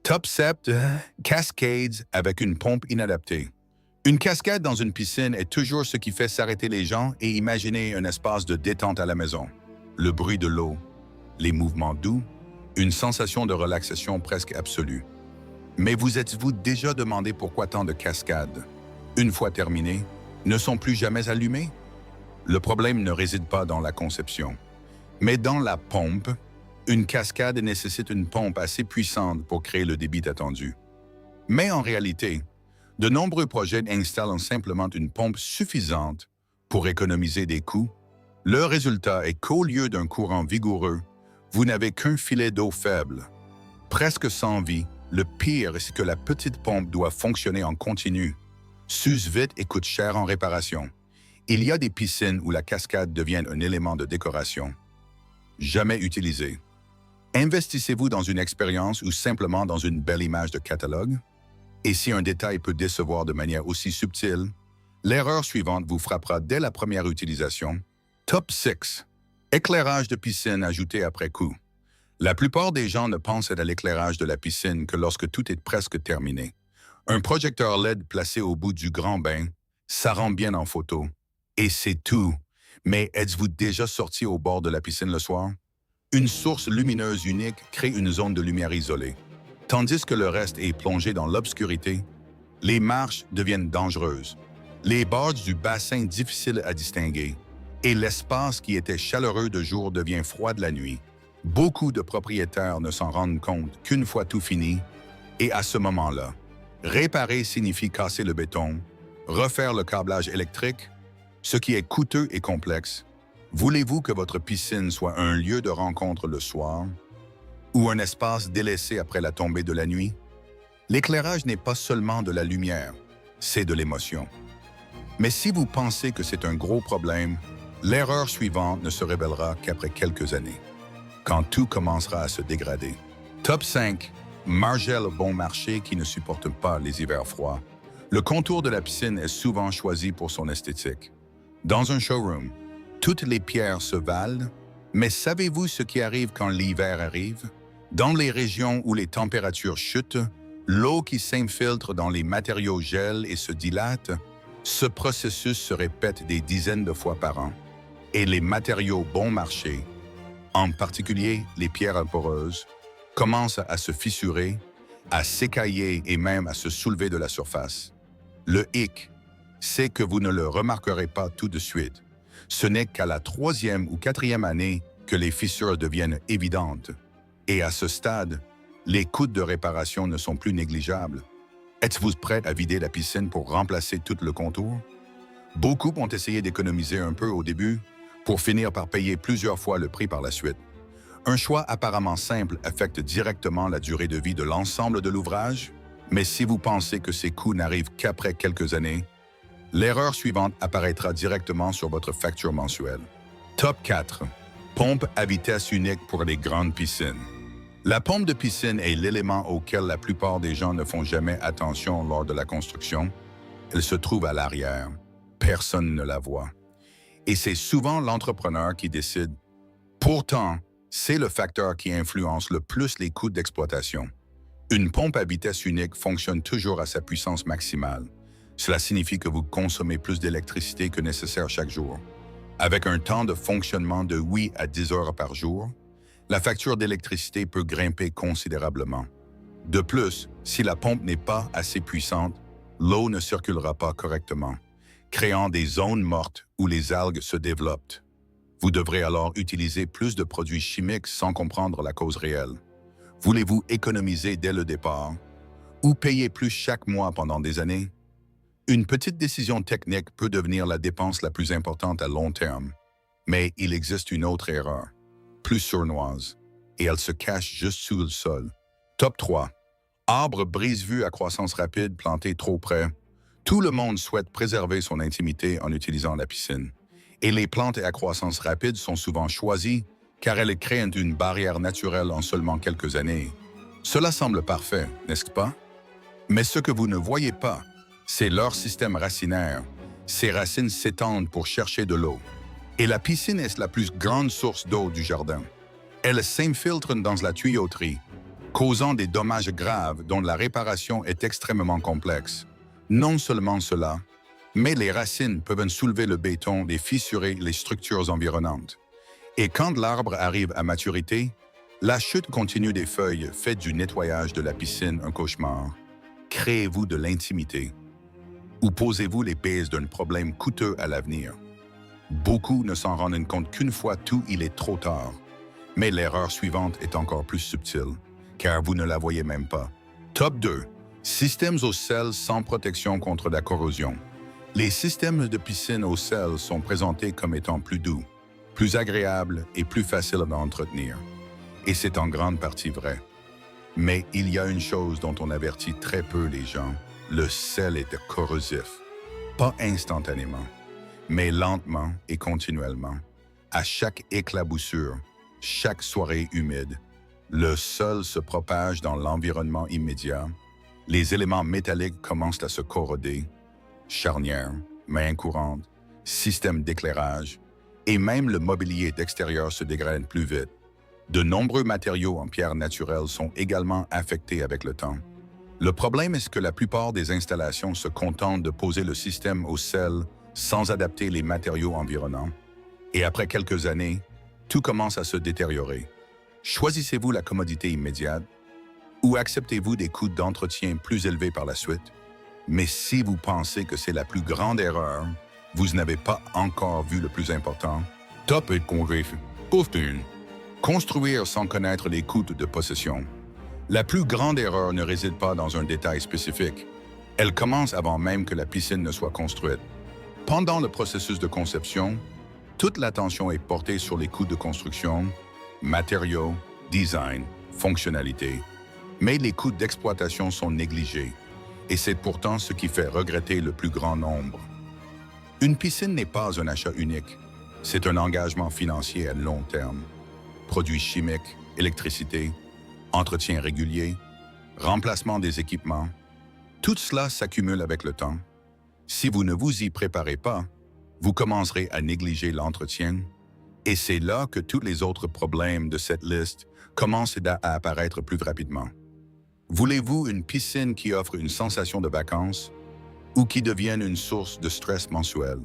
Top 7, cascades avec une pompe inadaptée. Une cascade dans une piscine est toujours ce qui fait s'arrêter les gens et imaginer un espace de détente à la maison. Le bruit de l'eau, les mouvements doux, une sensation de relaxation presque absolue. Mais vous êtes-vous déjà demandé pourquoi tant de cascades, une fois terminées, ne sont plus jamais allumées? Le problème ne réside pas dans la conception, mais dans la pompe. Une cascade nécessite une pompe assez puissante pour créer le débit attendu. Mais en réalité, de nombreux projets installent simplement une pompe suffisante pour économiser des coûts. Le résultat est qu'au lieu d'un courant vigoureux, vous n'avez qu'un filet d'eau faible. Presque sans vie, le pire, c'est que la petite pompe doit fonctionner en continu, s'use vite et coûte cher en réparation. Il y a des piscines où la cascade devient un élément de décoration. Jamais utilisé. Investissez-vous dans une expérience ou simplement dans une belle image de catalogue? Et si un détail peut décevoir de manière aussi subtile, l'erreur suivante vous frappera dès la première utilisation. Top 6. Éclairage de piscine ajouté après coup. La plupart des gens ne pensent à l'éclairage de la piscine que lorsque tout est presque terminé. Un projecteur LED placé au bout du grand bain, ça rend bien en photo. Et c'est tout. Mais êtes-vous déjà sorti au bord de la piscine le soir? Une source lumineuse unique crée une zone de lumière isolée. Tandis que le reste est plongé dans l'obscurité, les marches deviennent dangereuses, les bords du bassin difficiles à distinguer, et l'espace qui était chaleureux de jour devient froid de la nuit. Beaucoup de propriétaires ne s'en rendent compte qu'une fois tout fini, et à ce moment-là, réparer signifie casser le béton, refaire le câblage électrique, ce qui est coûteux et complexe. Voulez-vous que votre piscine soit un lieu de rencontre le soir ou un espace délaissé après la tombée de la nuit? L'éclairage n'est pas seulement de la lumière, c'est de l'émotion. Mais si vous pensez que c'est un gros problème, l'erreur suivante ne se révélera qu'après quelques années, quand tout commencera à se dégrader. Top 5. Margelle bon marché qui ne supporte pas les hivers froids. Le contour de la piscine est souvent choisi pour son esthétique. Dans un showroom, toutes les pierres se valent, mais savez-vous ce qui arrive quand l'hiver arrive? Dans les régions où les températures chutent, l'eau qui s'infiltre dans les matériaux gèle et se dilate. Ce processus se répète des dizaines de fois par an. Et les matériaux bon marché, en particulier les pierres poreuses, commencent à se fissurer, à s'écailler et même à se soulever de la surface. Le hic, c'est que vous ne le remarquerez pas tout de suite. Ce n'est qu'à la 3e ou 4e année que les fissures deviennent évidentes. Et à ce stade, les coûts de réparation ne sont plus négligeables. Êtes-vous prêt à vider la piscine pour remplacer tout le contour? Beaucoup vont essayer d'économiser un peu au début pour finir par payer plusieurs fois le prix par la suite. Un choix apparemment simple affecte directement la durée de vie de l'ensemble de l'ouvrage, mais si vous pensez que ces coûts n'arrivent qu'après quelques années, l'erreur suivante apparaîtra directement sur votre facture mensuelle. Top 4. Pompe à vitesse unique pour les grandes piscines. La pompe de piscine est l'élément auquel la plupart des gens ne font jamais attention lors de la construction. Elle se trouve à l'arrière. Personne ne la voit. Et c'est souvent l'entrepreneur qui décide. Pourtant, c'est le facteur qui influence le plus les coûts d'exploitation. Une pompe à vitesse unique fonctionne toujours à sa puissance maximale. Cela signifie que vous consommez plus d'électricité que nécessaire chaque jour. Avec un temps de fonctionnement de 8 à 10 heures par jour, la facture d'électricité peut grimper considérablement. De plus, si la pompe n'est pas assez puissante, l'eau ne circulera pas correctement, créant des zones mortes où les algues se développent. Vous devrez alors utiliser plus de produits chimiques sans comprendre la cause réelle. Voulez-vous économiser dès le départ ou payer plus chaque mois pendant des années? Une petite décision technique peut devenir la dépense la plus importante à long terme. Mais il existe une autre erreur, plus sournoise, et elle se cache juste sous le sol. Top 3. Arbre brise-vue à croissance rapide planté trop près. Tout le monde souhaite préserver son intimité en utilisant la piscine. Et les plantes à croissance rapide sont souvent choisies car elles créent une barrière naturelle en seulement quelques années. Cela semble parfait, n'est-ce pas? Mais ce que vous ne voyez pas, c'est leur système racinaire. Ces racines s'étendent pour chercher de l'eau. Et la piscine est la plus grande source d'eau du jardin. Elle s'infiltre dans la tuyauterie, causant des dommages graves dont la réparation est extrêmement complexe. Non seulement cela, mais les racines peuvent soulever le béton et fissurer les structures environnantes. Et quand l'arbre arrive à maturité, la chute continue des feuilles fait du nettoyage de la piscine un cauchemar. Créez-vous de l'intimité ou posez-vous les bases d'un problème coûteux à l'avenir. Beaucoup ne s'en rendent compte qu'une fois tout, il est trop tard. Mais l'erreur suivante est encore plus subtile, car vous ne la voyez même pas. Top 2. Systèmes au sel sans protection contre la corrosion. Les systèmes de piscine au sel sont présentés comme étant plus doux, plus agréables et plus faciles à entretenir. Et c'est en grande partie vrai. Mais il y a une chose dont on avertit très peu les gens. Le sel est corrosif. Pas instantanément, mais lentement et continuellement. À chaque éclaboussure, chaque soirée humide, le sol se propage dans l'environnement immédiat. Les éléments métalliques commencent à se corroder. Charnières, mains courantes, systèmes d'éclairage, et même le mobilier d'extérieur se dégrade plus vite. De nombreux matériaux en pierre naturelle sont également affectés avec le temps. Le problème est que la plupart des installations se contentent de poser le système au sel sans adapter les matériaux environnants. Et après quelques années, tout commence à se détériorer. Choisissez-vous la commodité immédiate ou acceptez-vous des coûts d'entretien plus élevés par la suite? Mais si vous pensez que c'est la plus grande erreur, vous n'avez pas encore vu le plus important. Top et congrès. Construire sans connaître les coûts de possession. La plus grande erreur ne réside pas dans un détail spécifique. Elle commence avant même que la piscine ne soit construite. Pendant le processus de conception, toute l'attention est portée sur les coûts de construction, matériaux, design, fonctionnalité. Mais les coûts d'exploitation sont négligés. Et c'est pourtant ce qui fait regretter le plus grand nombre. Une piscine n'est pas un achat unique. C'est un engagement financier à long terme. Produits chimiques, électricité, entretien régulier, remplacement des équipements, tout cela s'accumule avec le temps. Si vous ne vous y préparez pas, vous commencerez à négliger l'entretien et c'est là que tous les autres problèmes de cette liste commencent à apparaître plus rapidement. Voulez-vous une piscine qui offre une sensation de vacances ou qui devienne une source de stress mensuel?